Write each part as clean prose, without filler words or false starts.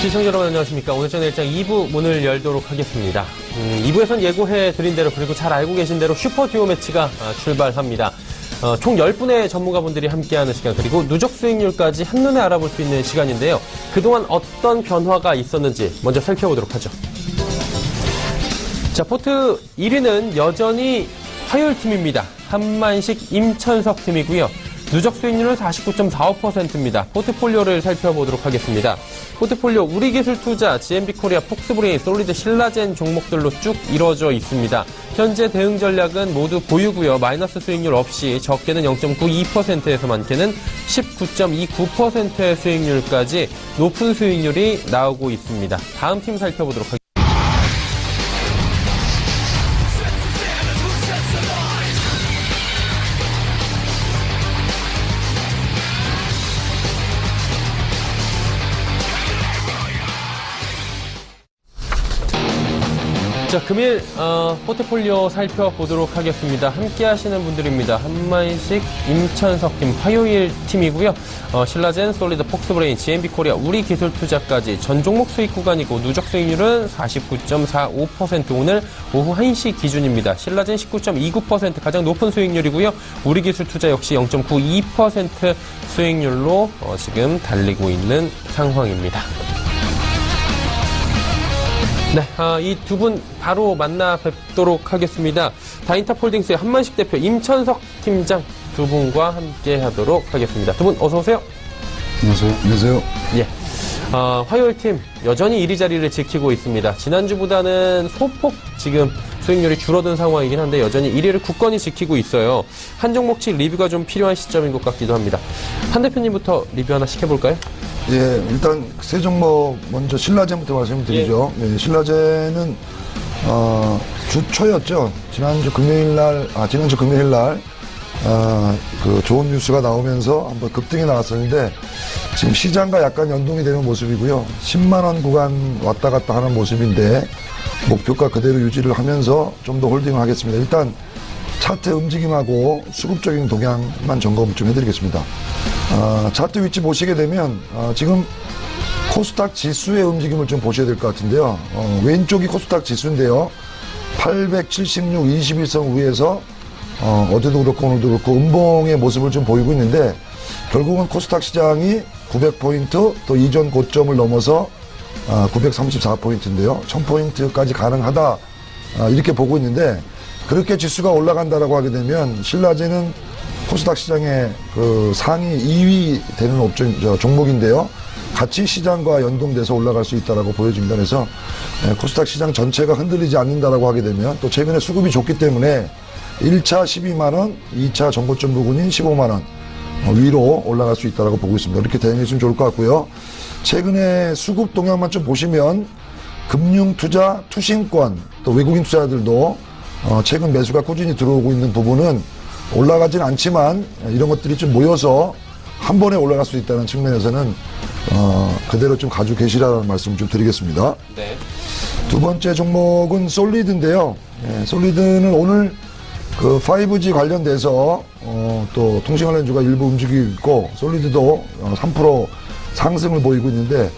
시청자 여러분 안녕하십니까. 오늘 저녁 일장 2부 문을 열도록 하겠습니다. 2부에선 예고해드린 대로 그리고 잘 알고 계신 대로 슈퍼 듀오 매치가 출발합니다. 총 10분의 전문가분들이 함께하는 시간 그리고 누적 수익률까지 한눈에 알아볼 수 있는 시간인데요. 그동안 어떤 변화가 있었는지 먼저 살펴보도록 하죠. 자, 포트 1위는 여전히 화요일팀입니다. 한만식 임천석 팀이고요. 누적 수익률은 49.45%입니다. 포트폴리오를 살펴보도록 하겠습니다. 포트폴리오 우리기술투자, GMB코리아, 폭스브레인, 솔리드, 신라젠 종목들로 쭉 이루어져 있습니다. 현재 대응 전략은 모두 보유고요. 마이너스 수익률 없이 적게는 0.92%에서 많게는 19.29%의 수익률까지 높은 수익률이 나오고 있습니다. 다음 팀 살펴보도록 하겠습니다. 자, 금일 포트폴리오 살펴보도록 하겠습니다. 함께 하시는 분들입니다. 한만식, 임천석 팀, 화요일 팀이고요. 신라젠, 솔리드, 폭스브레인, GMB코리아, 우리기술투자까지 전 종목 수익 구간이고 누적 수익률은 49.45%, 오늘 오후 1시 기준입니다. 신라젠 19.29% 가장 높은 수익률이고요. 우리기술투자 역시 0.92% 수익률로 지금 달리고 있는 상황입니다. 네, 이 두 분 바로 만나 뵙도록 하겠습니다. 다인탑홀딩스의 한만식 대표, 임천석 팀장 두 분과 함께 하도록 하겠습니다. 두 분 어서 오세요. 안녕하세요. 안녕하세요. 예. 화요일 팀 여전히 1위 자리를 지키고 있습니다. 지난주보다는 소폭 지금 수익률이 줄어든 상황이긴 한데 여전히 1위를 굳건히 지키고 있어요. 한 종목씩 리뷰가 좀 필요한 시점인 것 같기도 합니다. 한 대표님부터 리뷰 하나 시켜볼까요? 예, 일단 세 종목 먼저 신라젠부터 말씀드리죠. 예. 예, 신라젠은 주초였죠. 지난주 금요일 날 그 좋은 뉴스가 나오면서 한번 급등이 나왔었는데 지금 시장과 약간 연동이 되는 모습이고요. 10만 원 구간 왔다 갔다 하는 모습인데 목표가 그대로 유지를 하면서 좀 더 홀딩을 하겠습니다. 일단 차트 움직임하고 수급적인 동향만 점검 좀 해드리겠습니다. 차트 위치 보시게 되면 지금 코스닥 지수의 움직임을 좀 보셔야 될 것 같은데요. 왼쪽이 코스닥 지수인데요. 876 21선 위에서 어제도 그렇고 오늘도 그렇고 음봉의 모습을 좀 보이고 있는데 결국은 코스닥 시장이 900포인트 또 이전 고점을 넘어서 934포인트인데요. 1000포인트까지 가능하다 이렇게 보고 있는데 그렇게 지수가 올라간다라고 하게 되면 신라젠은 코스닥 시장의 그 상위 2위 되는 종목인데요. 같이 시장과 연동돼서 올라갈 수 있다라고 보여집니다. 그래서 코스닥 시장 전체가 흔들리지 않는다라고 하게 되면 또 최근에 수급이 좋기 때문에 1차 12만원, 2차 정고점 부근인 15만원 위로 올라갈 수 있다라고 보고 있습니다. 이렇게 대응해 주시면 좋을 것 같고요. 최근에 수급 동향만 좀 보시면 금융투자, 투신권, 또 외국인 투자들도 최근 매수가 꾸준히 들어오고 있는 부분은 올라가진 않지만 이런 것들이 좀 모여서 한 번에 올라갈 수 있다는 측면에서는 그대로 좀 가지고 계시라는 말씀 좀 드리겠습니다. 네. 두 번째 종목은 솔리드인데요. 솔리드는 오늘 그 5G 관련돼서 또 통신 관련주가 일부 움직이고 있고 솔리드도 3% 상승을 보이고 있는데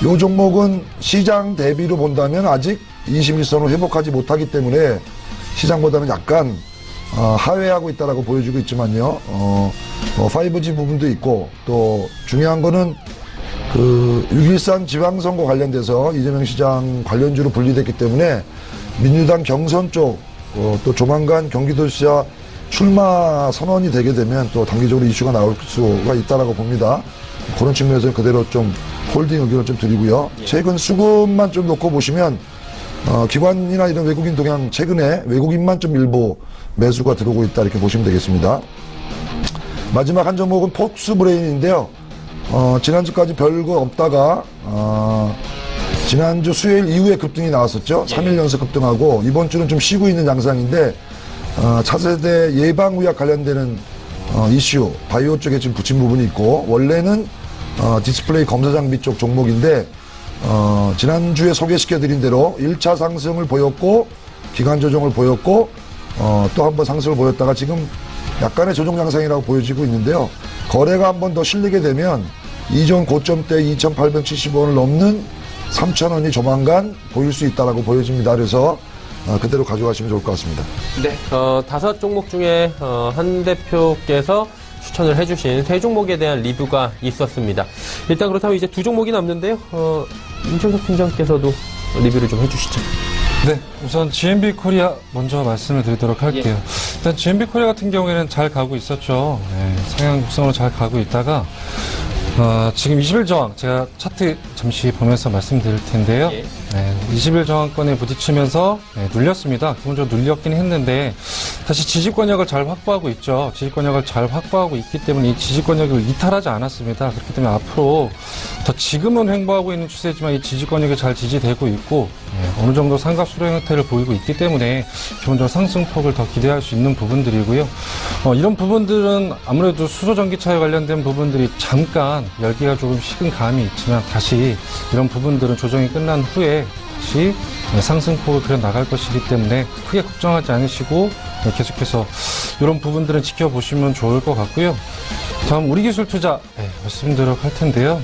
이 종목은 시장 대비로 본다면 아직 21선을 회복하지 못하기 때문에 시장보다는 약간 하회하고 있다라고 보여주고 있지만요. 5G 부분도 있고 또 중요한 거는 그 6.13 지방선거 관련돼서 이재명 시장 관련주로 분리됐기 때문에 민주당 경선 쪽 또 조만간 경기도지사 출마 선언이 되게 되면 또 단기적으로 이슈가 나올 수가 있다라고 봅니다. 그런 측면에서 그대로 좀 홀딩 의견을 좀 드리고요. 최근 수급만 좀 놓고 보시면 기관이나 이런 외국인 동향 최근에 외국인만 좀 일부 매수가 들어오고 있다 이렇게 보시면 되겠습니다. 마지막 한 종목은 폭스브레인인데요. 지난주까지 별거 없다가 지난주 수요일 이후에 급등이 나왔었죠. 3일 연속 급등하고 이번 주는 좀 쉬고 있는 양상인데 차세대 예방의학 관련되는 이슈 바이오 쪽에 지금 붙인 부분이 있고 원래는 디스플레이 검사 장비 쪽 종목인데 지난주에 소개시켜드린 대로 1차 상승을 보였고 기간 조정을 보였고 또 한 번 상승을 보였다가 지금 약간의 조정 양상이라고 보여지고 있는데요. 거래가 한 번 더 실리게 되면 이전 고점대 2,870원을 넘는 3,000원이 조만간 보일 수 있다라고 보여집니다. 그래서 그대로 가져가시면 좋을 것 같습니다. 네. 5종목 중에 한 대표께서 추천을 해주신 3종목에 대한 리뷰가 있었습니다. 일단 그렇다면 이제 2종목이 남는데요. 임천석 팀장께서도 리뷰를 좀 해주시죠. 네, 우선 GMB 코리아 먼저 말씀을 드리도록 할게요. 일단 GMB 코리아 같은 경우에는 잘 가고 있었죠. 네, 상향 곡선으로 잘 가고 있다가 지금 20일 저항, 제가 차트 잠시 보면서 말씀드릴 텐데요. 예. 네, 20일 저항권에 부딪히면서 눌렸습니다. 기본적으로 눌렸긴 했는데 다시 지지권역을 잘 확보하고 있죠. 지지권역을 잘 확보하고 있기 때문에 이 지지권역을 이탈하지 않았습니다. 그렇기 때문에 앞으로 더 지금은 횡보하고 있는 추세지만 이 지지권역이 잘 지지되고 있고 어느 정도 상각 수렴 형태를 보이고 있기 때문에 기본적으로 상승폭을 더 기대할 수 있는 부분들이고요. 이런 부분들은 아무래도 수소전기차에 관련된 부분들이 잠깐 열기가 조금 식은 감이 있지만 다시 이런 부분들은 조정이 끝난 후에 다시 상승폭을 그려 나갈 것이기 때문에 크게 걱정하지 않으시고 계속해서 이런 부분들은 지켜보시면 좋을 것 같고요. 다음 우리기술투자 말씀드리도록 할 텐데요.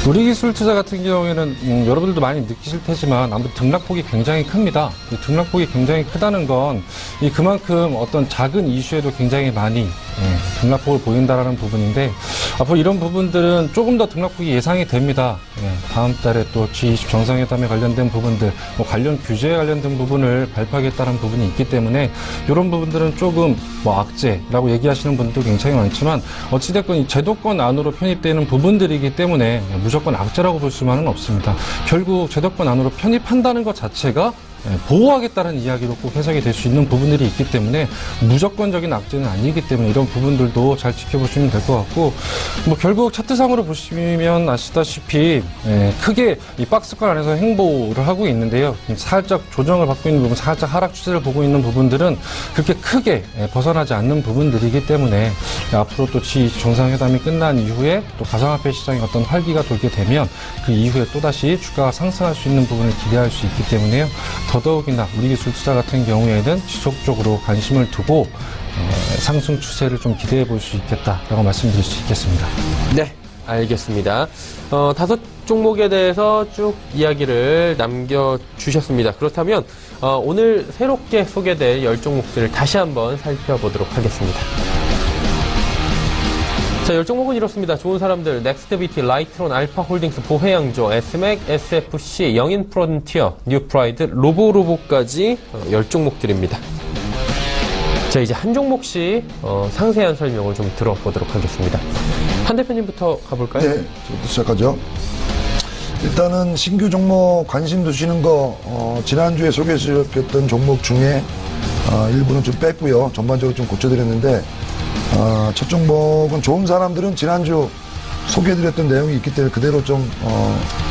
우리기술투자 같은 경우에는 여러분들도 많이 느끼실 테지만 아무래도 등락폭이 굉장히 큽니다. 이 등락폭이 굉장히 크다는 건 그만큼 어떤 작은 이슈에도 굉장히 많이 등락폭을 보인다라는 부분인데 앞으로 이런 부분들은 조금 더 등락폭이 예상이 됩니다. 다음 달에 또 G20 정상회담에 관련된 부분들, 관련 규제에 관련된 부분을 발표하겠다는 부분이 있기 때문에 이런 부분들은 조금 악재라고 얘기하시는 분들도 굉장히 많지만 어찌됐건 이 제도권 안으로 편입되는 부분들이기 때문에 무조건 악재라고 볼 수만은 없습니다. 결국 제도권 안으로 편입한다는 것 자체가 보호하겠다는 이야기로 꼭 해석이 될 수 있는 부분들이 있기 때문에 무조건적인 악재는 아니기 때문에 이런 부분들도 잘 지켜보시면 될 것 같고 결국 차트상으로 보시면 아시다시피 크게 이 박스권 안에서 행보를 하고 있는데요. 살짝 조정을 받고 있는 부분, 살짝 하락 추세를 보고 있는 부분들은 그렇게 크게 벗어나지 않는 부분들이기 때문에 앞으로 또 G20 정상회담이 끝난 이후에 또 가상화폐 시장에 어떤 활기가 돌게 되면 그 이후에 또다시 주가가 상승할 수 있는 부분을 기대할 수 있기 때문에요. 더더욱이나 우리기술 투자 같은 경우에는 지속적으로 관심을 두고 상승 추세를 좀 기대해 볼 수 있겠다라고 말씀드릴 수 있겠습니다. 네, 알겠습니다. 5종목에 대해서 쭉 이야기를 남겨주셨습니다. 그렇다면 오늘 새롭게 소개될 10종목들을 다시 한번 살펴보도록 하겠습니다. 자, 10종목은 이렇습니다. 좋은 사람들, 넥스트비티, 라이트론, 알파홀딩스, 보혜양조, 에스맥, SFC, 영인프론티어, 뉴프라이드, 로보로보까지 10종목들입니다. 자, 이제 한 종목씩 상세한 설명을 좀 들어보도록 하겠습니다. 한 대표님부터 가볼까요? 네, 저부터 시작하죠. 일단은 신규 종목 관심 두시는 거 지난주에 소개해주셨던 종목 중에 일부는 좀 뺐고요. 전반적으로 좀 고쳐드렸는데 첫 종목은 좋은 사람들은 지난주 소개해드렸던 내용이 있기 때문에 그대로 좀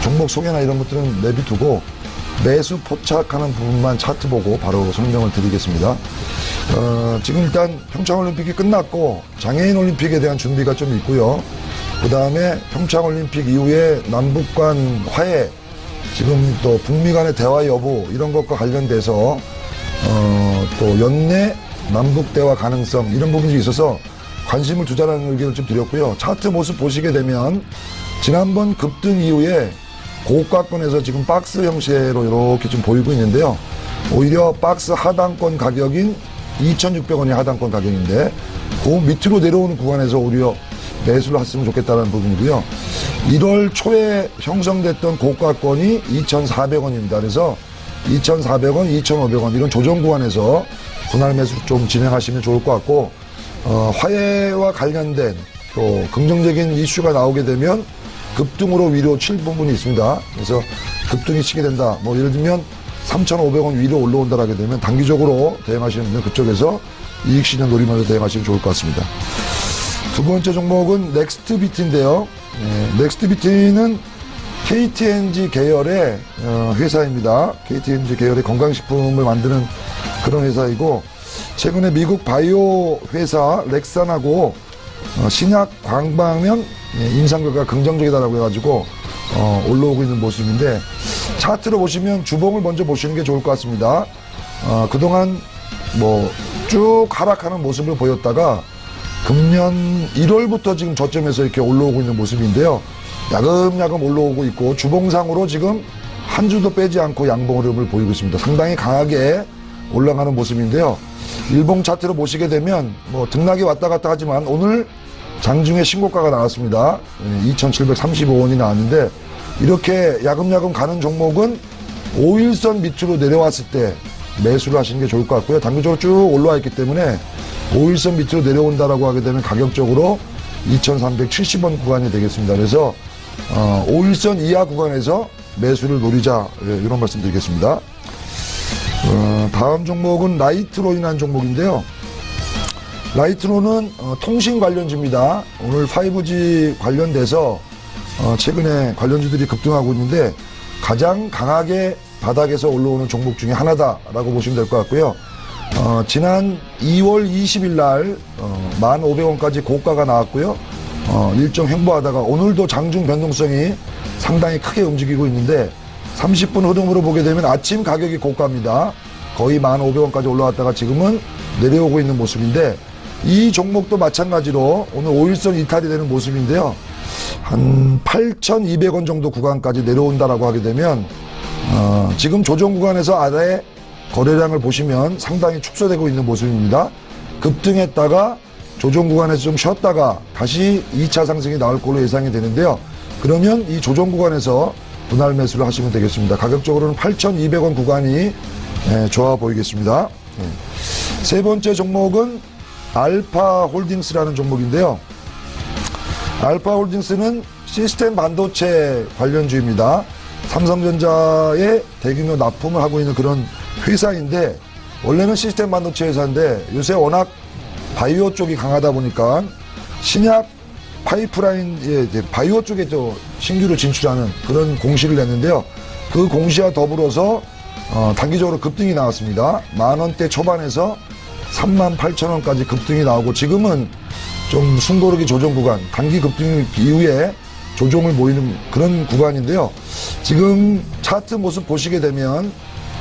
종목 소개나 이런 것들은 내비두고 매수 포착하는 부분만 차트 보고 바로 설명을 드리겠습니다. 지금 일단 평창올림픽이 끝났고 장애인 올림픽에 대한 준비가 좀 있고요. 그 다음에 평창올림픽 이후에 남북 간 화해, 지금 또 북미 간의 대화 여부 이런 것과 관련돼서 또 연내 남북 대화 가능성 이런 부분이 있어서 관심을 두자라는 의견을 좀 드렸고요. 차트 모습 보시게 되면 지난번 급등 이후에 고가권에서 지금 박스 형태로 이렇게 좀 보이고 있는데요. 오히려 박스 하단권 가격인 2,600원이 하단권 가격인데 그 밑으로 내려오는 구간에서 오히려 매수를 했으면 좋겠다는 부분이고요. 1월 초에 형성됐던 고가권이 2,400원입니다. 그래서 2,400원, 2,500원 이런 조정 구간에서 분할 매수 좀 진행하시면 좋을 것 같고 화해와 관련된 또 긍정적인 이슈가 나오게 되면 급등으로 위로 칠 부분이 있습니다. 그래서 급등이 치게 된다. 예를 들면 3,500원 위로 올라온다라게 되면 단기적으로 대응하시는 분은 그쪽에서 이익 시장 노리면서 대응하시면 좋을 것 같습니다. 두 번째 종목은 넥스트비트인데요. 넥스트비트는 KTNG 계열의 회사입니다. KTNG 계열의 건강식품을 만드는 그런 회사이고 최근에 미국 바이오 회사 렉산하고 신약 광방면 임상 결과가 긍정적이다라고 해가지고 올라오고 있는 모습인데 차트로 보시면 주봉을 먼저 보시는 게 좋을 것 같습니다. 그동안 쭉 하락하는 모습을 보였다가 금년 1월부터 지금 저점에서 이렇게 올라오고 있는 모습인데요. 야금야금 올라오고 있고 주봉상으로 지금 한 주도 빼지 않고 양봉 흐름을 보이고 있습니다. 상당히 강하게 올라가는 모습인데요. 일봉 차트로 보시게 되면 뭐 등락이 왔다 갔다 하지만 오늘 장중에 신고가가 나왔습니다. 2,735원이 나왔는데 이렇게 야금야금 가는 종목은 5일선 밑으로 내려왔을 때 매수를 하시는 게 좋을 것 같고요. 단기적으로 쭉 올라와 있기 때문에 5일선 밑으로 내려온다라고 하게 되면 가격적으로 2,370원 구간이 되겠습니다. 그래서 5일선 이하 구간에서 매수를 노리자, 이런 말씀 드리겠습니다. 다음 종목은 라이트로인한 종목인데요. 라이트로는 통신 관련주입니다. 오늘 5G 관련돼서 최근에 관련주들이 급등하고 있는데 가장 강하게 바닥에서 올라오는 종목 중에 하나다라고 보시면 될 것 같고요. 지난 2월 20일 날 1,500원까지 고가가 나왔고요. 일정 횡보하다가 오늘도 장중 변동성이 상당히 크게 움직이고 있는데 30분 흐름으로 보게 되면 아침 가격이 고가입니다. 거의 1,500원까지 올라왔다가 지금은 내려오고 있는 모습인데 이 종목도 마찬가지로 오늘 5일선 이탈이 되는 모습인데요. 한 8,200원 정도 구간까지 내려온다라고 하게 되면 지금 조정 구간에서 아래 거래량을 보시면 상당히 축소되고 있는 모습입니다. 급등했다가 조정 구간에서 좀 쉬었다가 다시 2차 상승이 나올 걸로 예상이 되는데요. 그러면 이 조정 구간에서 분할 매수를 하시면 되겠습니다. 가격적으로는 8,200원 구간이 좋아 보이겠습니다. 세 번째 종목은 알파홀딩스라는 종목인데요. 알파홀딩스는 시스템 반도체 관련주입니다. 삼성전자에 대규모 납품을 하고 있는 그런 회사인데 원래는 시스템 반도체 회사인데 요새 워낙 바이오 쪽이 강하다 보니까 신약 파이프라인, 바이오 쪽에 또 신규로 진출하는 그런 공시를 냈는데요. 그 공시와 더불어서 단기적으로 급등이 나왔습니다. 10,000원대 초반에서 38,000원까지 급등이 나오고 지금은 좀 숨고르기 조정 구간, 단기 급등 이후에 조정을 보이는 그런 구간인데요. 지금 차트 모습 보시게 되면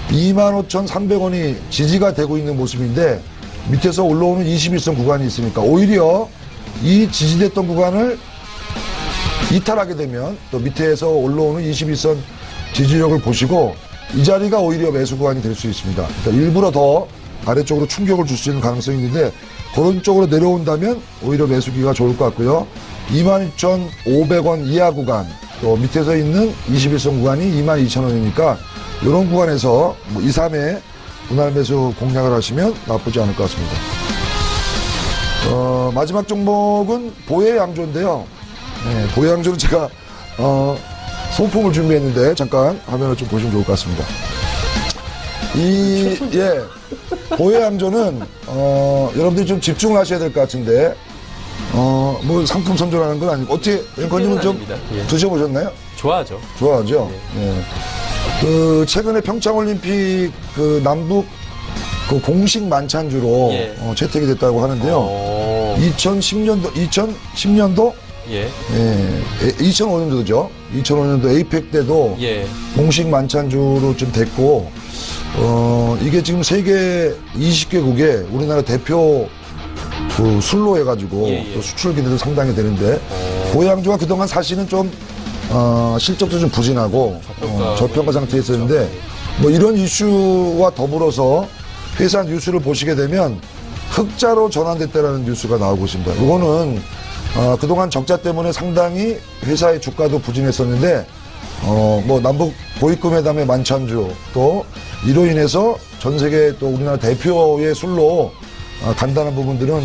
25,300원이 지지가 되고 있는 모습인데 밑에서 올라오는 21선 구간이 있으니까 오히려 이 지지됐던 구간을 이탈하게 되면 또 밑에서 올라오는 21선 지지력을 보시고 이 자리가 오히려 매수 구간이 될 수 있습니다. 그러니까 일부러 더 아래쪽으로 충격을 줄 수 있는 가능성이 있는데 그런 쪽으로 내려온다면 오히려 매수기가 좋을 것 같고요. 22,500원 이하 구간 또 밑에서 있는 21선 구간이 22,000원이니까 이런 구간에서 뭐 2, 3회 분할 매수 공략을 하시면 나쁘지 않을 것 같습니다. 마지막 종목은 보혜양조인데요. 보혜양조는 제가 소품을 준비했는데 잠깐 화면을 좀 보시면 좋을 것 같습니다. 보혜양조는 여러분들이 좀 집중을 하셔야 될 것 같은데 뭐 상품 선전하는 건 아니고 어떻게 앵커님은 좀 드셔보셨나요? 좋아하죠. 좋아하죠. 그 최근에 평창올림픽 그 남북 그 공식 만찬주로 채택이 됐다고 하는데요. 2010년도 2005년도죠. 2005년도 에이펙 때도 공식 만찬주로 좀 됐고 이게 지금 세계 20개국에 우리나라 대표 그 술로 해가지고 또 수출 기능도 상당히 되는데 보양주가 그동안 사실은 좀 실적도 좀 부진하고 저평가 상태에 있었는데 뭐 이런 이슈와 더불어서 회사 뉴스를 보시게 되면 흑자로 전환됐다라는 뉴스가 나오고 있습니다. 이거는 그동안 적자 때문에 상당히 회사의 주가도 부진했었는데 뭐 남북 고위급 회담의 만찬주 또 이로 인해서 전 세계 또 우리나라 대표의 술로 간다는 부분들은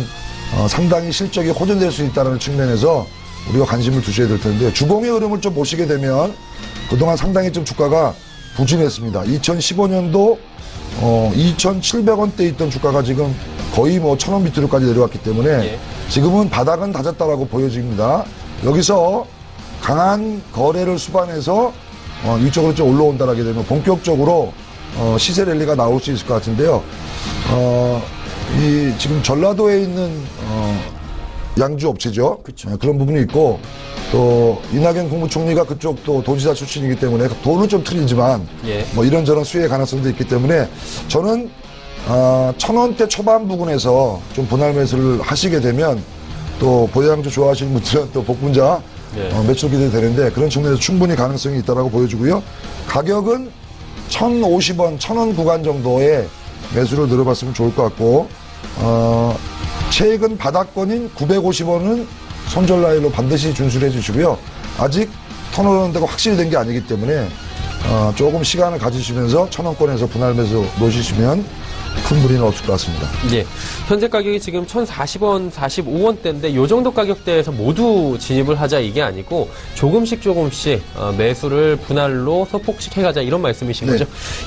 상당히 실적이 호전될 수 있다는 측면에서 우리가 관심을 두셔야 될 텐데 주봉의 흐름을 좀 보시게 되면 그동안 상당히 좀 주가가 부진했습니다. 2015년도 2,700원대 있던 주가가 지금 거의 뭐 1,000원 밑으로까지 내려왔기 때문에 지금은 바닥은 다졌다라고 보여집니다. 여기서 강한 거래를 수반해서 이쪽으로 좀 올라온다라게 되면 본격적으로 시세 랠리가 나올 수 있을 것 같은데요. 이 지금 전라도에 있는 양주 업체죠. 그런 부분이 있고 또 이낙연 국무총리가 그쪽 또 도지사 출신이기 때문에 돈은 좀 틀리지만 뭐 이런저런 수혜 가능성도 있기 때문에 저는 1,000원대 초반 부근에서 좀 분할 매수를 하시게 되면 또 보양주 좋아하시는 분들은 또 복분자 네. 매출 기대되는데 그런 측면에서 충분히 가능성이 있다라고 보여주고요. 가격은 1,050원, 1,000원 구간 정도의 매수를 늘어봤으면 좋을 것 같고 최근 바닥권인 950원은 손절 라인으로 반드시 준수를 해주시고요. 아직 턴오버는 되고 확실히 된 게 아니기 때문에 조금 시간을 가지시면서 1,000원권에서 분할 매수 놓으시면 큰 무리는 없을 것 같습니다. 예. 현재 가격이 지금 1,040원, 45원대인데 이 정도 가격대에서 모두 진입을 하자 이게 아니고 조금씩 매수를 분할로 소폭씩 해가자 이런 말씀이신 네. 거죠?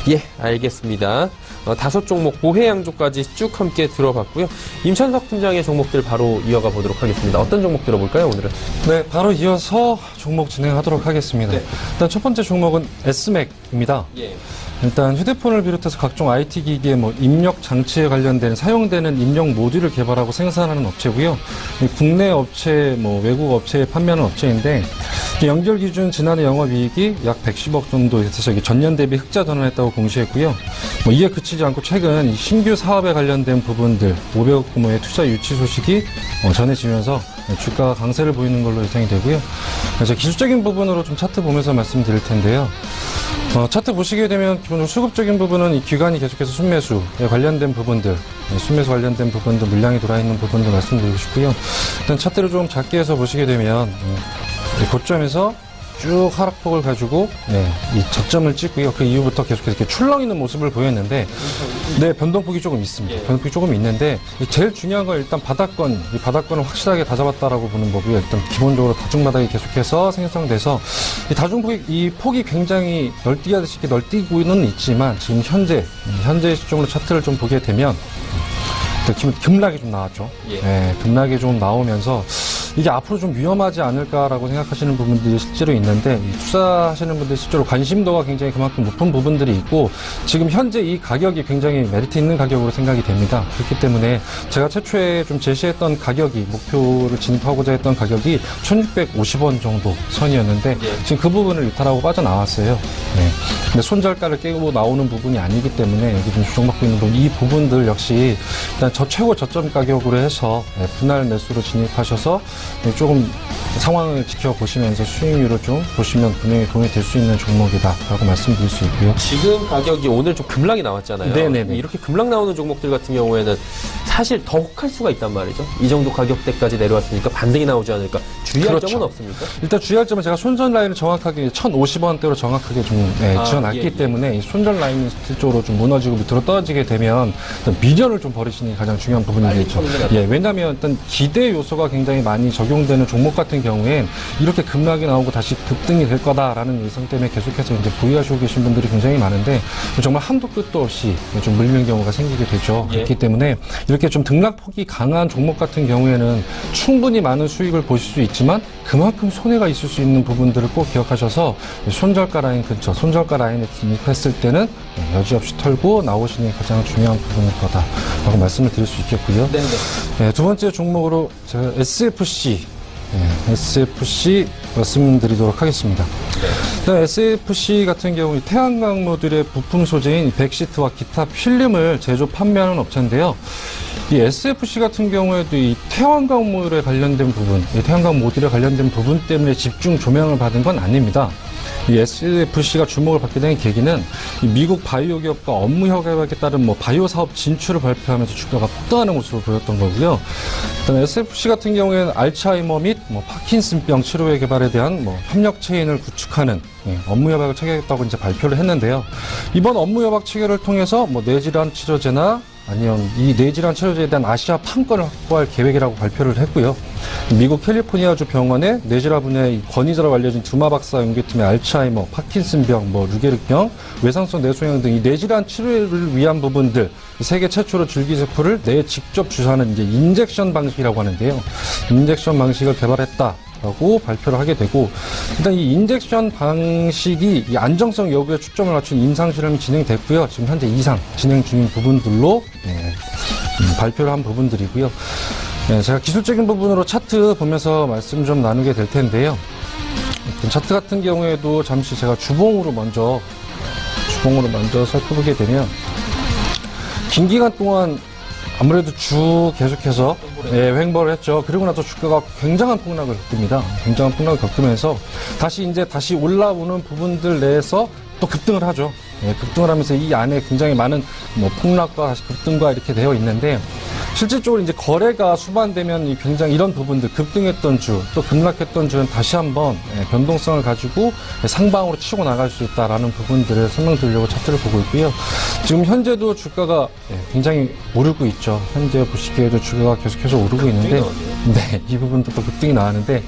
예, 알겠습니다. 5종목 보해양조까지 쭉 함께 들어봤고요. 임천석 팀장의 종목들 바로 이어가 보도록 하겠습니다. 어떤 종목 들어볼까요, 오늘은? 네, 바로 이어서 종목 진행하도록 하겠습니다. 네. 일단 첫 번째 종목은 S맥입니다. 예. 일단 휴대폰을 비롯해서 각종 IT 기기의 입력 장치에 관련된 사용되는 입력 모듈을 개발하고 생산하는 업체고요. 국내 업체, 외국 업체에 판매하는 업체인데 연결 기준 지난해 영업이익이 약 110억 정도 돼서 전년 대비 흑자 전환했다고 공시했고요. 이에 그치지 않고 최근 신규 사업에 관련된 부분들 500억 규모의 투자 유치 소식이 전해지면서 주가 강세를 보이는 걸로 예상이 되고요. 그래서 기술적인 부분으로 좀 차트 보면서 말씀드릴 텐데요. 차트 보시게 되면 기본적으로 수급적인 부분은 이 기관이 계속해서 순매수에 관련된 부분들, 순매수 관련된 부분들, 물량이 돌아있는 부분들 말씀드리고 싶고요. 일단 차트를 좀 작게 해서 보시게 되면 고점에서 쭉 하락폭을 가지고 이 저점을 찍고요. 그 이후부터 계속해서 이렇게 출렁이는 모습을 보였는데 변동폭이 조금 있습니다. 변동폭이 조금 있는데 제일 중요한 건 일단 이 바닥권을 확실하게 다 잡았다라고 보는 거고요. 일단 기본적으로 다중바닥이 계속해서 생성돼서 이 폭이 굉장히 널뛰기하듯이 널뛰고는 있지만 지금 현재 시점으로 차트를 좀 보게 되면 급락이 좀 나왔죠. 급락이 좀 나오면서 이게 앞으로 좀 위험하지 않을까라고 생각하시는 부분들이 실제로 있는데 투자하시는 분들 실제로 관심도가 굉장히 그만큼 높은 부분들이 있고 지금 현재 이 가격이 굉장히 메리트 있는 가격으로 생각이 됩니다. 그렇기 때문에 제가 최초에 좀 제시했던 가격이 목표를 진입하고자 했던 가격이 1,650원 정도 선이었는데 지금 그 부분을 이탈하고 빠져나왔어요. 근데 손절가를 깨고 나오는 부분이 아니기 때문에 여기 좀 조정받고 있는 부분 이 부분들 역시 일단 최고 저점 가격으로 해서 분할 매수로 진입하셔서 조금 상황을 지켜보시면서 수익률을 좀 보시면 분명히 도움이 될 수 있는 종목이다라고 말씀드릴 수 있고요. 지금 가격이 오늘 좀 급락이 나왔잖아요. 네네네. 이렇게 급락 나오는 종목들 같은 경우에는 사실 더 혹할 수가 있단 말이죠. 이 정도 가격대까지 내려왔으니까 반등이 나오지 않을까. 주의할 점은 없습니까? 일단 주의할 점은 제가 손절 라인을 정확하게 1,050원대로 정확하게 좀 지어놨기 때문에 이 손절 라인이 실질적으로 좀 무너지고 밑으로 떨어지게 되면 일단 미련을 좀 버리시는 게 가장 중요한 부분이겠죠. 왜냐하면 일단 기대 요소가 굉장히 많이 적용되는 종목 같은 경우엔 이렇게 급락이 나오고 다시 급등이 될 거다라는 예상 때문에 계속해서 이제 보유하시고 계신 분들이 굉장히 많은데 정말 한도 끝도 없이 좀 물리는 경우가 생기게 되죠. 그렇기 때문에 이렇게 좀 등락폭이 강한 종목 같은 경우에는 충분히 많은 수익을 보실 수 있지만 그만큼 손해가 있을 수 있는 부분들을 꼭 기억하셔서 손절가 라인 근처, 손절가 라인에 진입했을 때는 여지없이 털고 나오시는 게 가장 중요한 부분일 거다라고 말씀을 드릴 수 있겠고요. 두 번째 종목으로 제가 SFC 말씀드리도록 하겠습니다. SFC 같은 경우 태양광 모듈의 부품 소재인 백시트와 기타 필름을 제조 판매하는 업체인데요. 이 SFC 같은 경우에도 이 태양광 모듈에 관련된 부분, 이 태양광 모듈에 관련된 부분 때문에 집중 조명을 받은 건 아닙니다. 이 SFC가 주목을 받게 된 계기는 이 미국 바이오 기업과 업무 협약에 따른 바이오 사업 진출을 발표하면서 주가가 폭등하는 모습을 보였던 거고요. 일단 SFC 같은 경우에는 알츠하이머 및 파킨슨병 치료의 개발에 대한 협력 체인을 구축하는 업무 협약을 체결했다고 이제 발표를 했는데요. 이번 업무 협약 체결을 통해서 뇌질환 치료제나 아니면 이 뇌질환 치료제에 대한 아시아 판권을 확보할 계획이라고 발표를 했고요. 미국 캘리포니아주 병원의 뇌질환 분야의 권위자로 알려진 두마 박사 연구팀의 알츠하이머, 파킨슨병, 루게릭병, 외상성 뇌소양 등 이 뇌질환 치료를 위한 부분들 세계 최초로 줄기세포를 뇌에 직접 주사하는 이제 인젝션 방식이라고 하는데요. 인젝션 방식을 개발했다라고 발표를 하게 되고 일단 이 인젝션 방식이 이 안정성 여부에 초점을 맞춘 임상 실험이 진행됐고요. 지금 현재 이상 진행 중인 부분들로 발표를 한 부분들이고요. 제가 기술적인 부분으로 차트 보면서 말씀 좀 나누게 될 텐데요. 차트 같은 경우에도 잠시 제가 주봉으로 먼저 살펴보게 되면 긴 기간 동안 아무래도 계속해서 횡보를 했죠. 그리고 나서 주가가 굉장한 폭락을 겪습니다. 굉장한 폭락을 겪으면서 다시 올라오는 부분들 내에서 또 급등을 하죠. 급등을 하면서 이 안에 굉장히 많은 폭락과 다시 급등과 이렇게 되어 있는데, 실질적으로 이제 거래가 수반되면 굉장히 이런 부분들, 급등했던 주, 또 급락했던 주는 다시 한번 변동성을 가지고 상방으로 치고 나갈 수 있다라는 부분들을 설명드리려고 차트를 보고 있고요. 지금 현재도 주가가 굉장히 오르고 있죠. 현재 보시기에도 주가가 계속해서 오르고 있는데, 네, 이 부분도 또 급등이 나왔는데,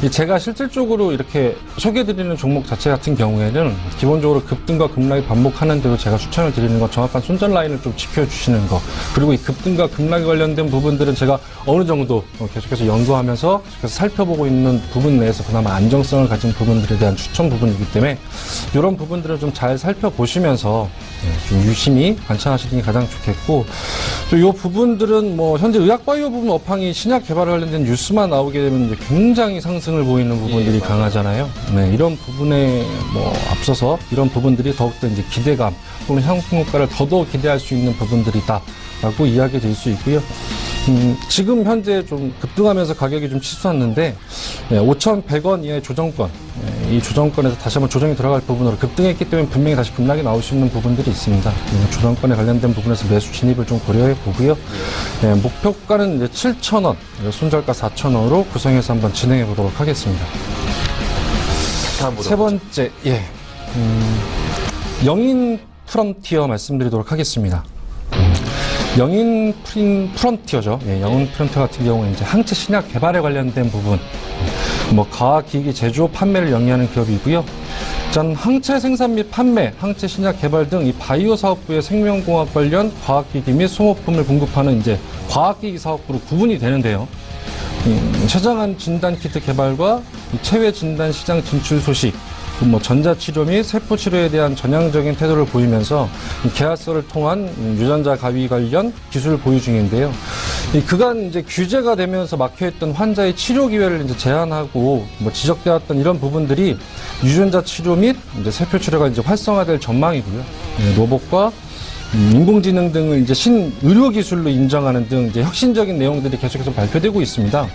제가 실질적으로 이렇게 소개해드리는 종목 자체 같은 경우에는 기본적으로 급등과 급락이 반복하는 대로 제가 추천을 드리는 건 정확한 손절 라인을 좀 지켜주시는 거, 그리고 이 급등과 급락에 관련된 부분들은 제가 어느 정도 계속해서 연구하면서 계속해서 살펴보고 있는 부분 내에서 그나마 안정성을 가진 부분들에 대한 추천 부분이기 때문에 이런 부분들을 좀 잘 살펴보시면서 좀 유심히 관찰하시는 게 가장 좋겠고, 또 이 부분들은 현재 의학바이오 부분 업황이 신약 개발에 관련된 뉴스만 나오게 되면 이제 굉장히 상승을 보이는 부분들이 강하잖아요. 네, 이런 부분에 앞서서 이런 부분들이 더욱더 이제 기대감 또는 상승 효과를 더더욱 기대할 수 있는 부분들이다라고 이야기 드릴 수 있고요. 지금 현재 좀 급등하면서 가격이 좀 치솟았는데 5,100원 이하의 조정권, 이 조정권에서 다시 한번 조정이 들어갈 부분으로 급등했기 때문에 분명히 다시 급락이 나올 수 있는 부분들이 있습니다. 조정권에 관련된 부분에서 매수 진입을 좀 고려해 보고요. 목표가는 이제 7,000원, 손절가 4,000원으로 구성해서 한번 진행해 보도록 하겠습니다. 세 번째, 영인 프론티어 말씀드리도록 하겠습니다. 영인 프론티어죠. 영인 프론티어 같은 경우는 이제 항체 신약 개발에 관련된 부분, 과학기기 제조, 판매를 영위하는 기업이고요. 항체 생산 및 판매, 항체 신약 개발 등 이 바이오 사업부의 생명공학 관련 과학기기 및 소모품을 공급하는 이제 과학기기 사업부로 구분이 되는데요. 최장한 진단 키트 개발과 체외 진단 시장 진출 소식, 전자치료 및 세포치료에 대한 전향적인 태도를 보이면서 계약서를 통한 유전자 가위 관련 기술을 보유 중인데요. 그간 이제 규제가 되면서 막혀있던 환자의 치료 기회를 이제 제한하고 지적되었던 이런 부분들이 유전자 치료 및 이제 세포치료가 이제 활성화될 전망이고요. 로봇과 인공지능 등을 이제 신의료 기술로 인정하는 등 이제 혁신적인 내용들이 계속해서 발표되고 있습니다.